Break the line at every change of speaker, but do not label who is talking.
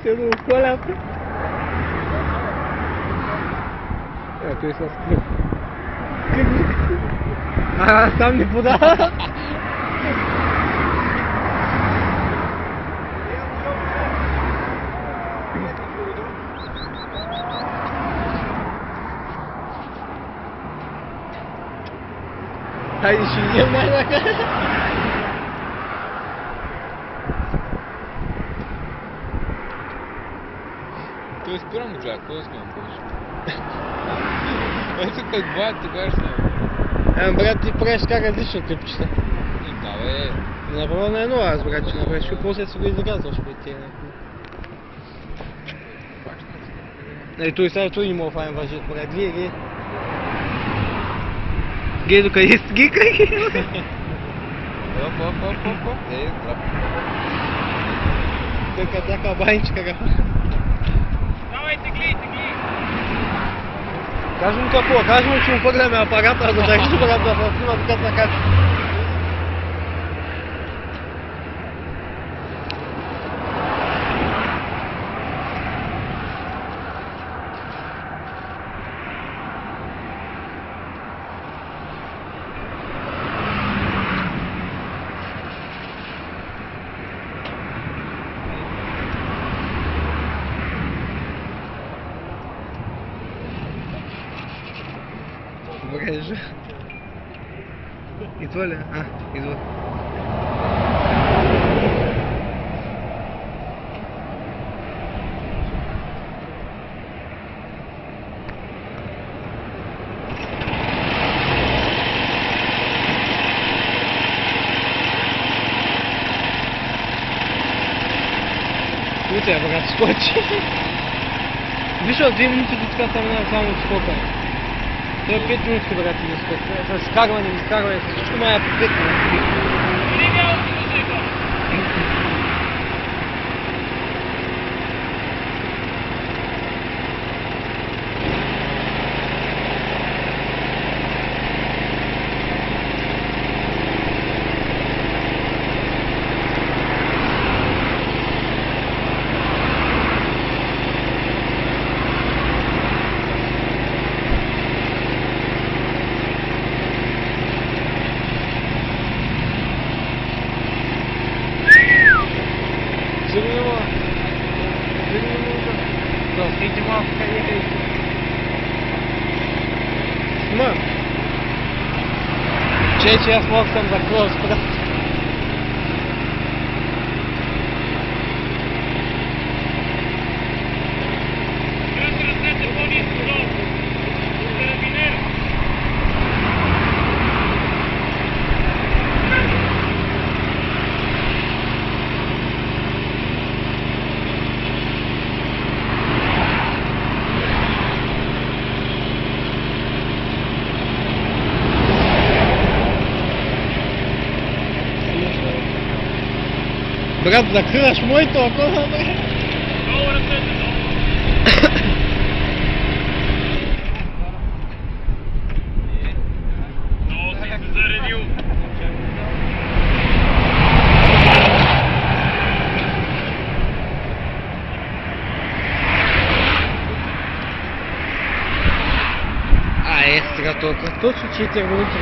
сяду в колята. Той се скрил. Сам не подава. Хайде, ще идем най-накрая.
Той спирам джак, кой снимам повече? Ето как бат, тогава снимам.
Брат, ти правиш как различно клипчета.
Да, бе.
Направо на едно аз, брат, че направиш, после си го изразваш пред тия някакви. Той сега той не мога файн въжет, брат, гледай. Гледай докъде стигай.
Оп. Драп.
Така баничка га.
Давай, тегли!
Кажи му какво, кажи му, че му пъгляме апарата, да държи брат да снима докато накачи. Покажи. И това ли? Идва. Утре, брат, скочи. Виж, от 2 минути до така само от скока. Това е 5 минути, брат, да скока. С изкарване, с всичко мая по 5 минути.
Идите малко къде.
Снимам. Че аз мога съм за клоус, брат. Брат, закриваш моето око, бе.
Долу ръцете, долу. Долу си се заредил.
Сега толкова. Точно 4 минути.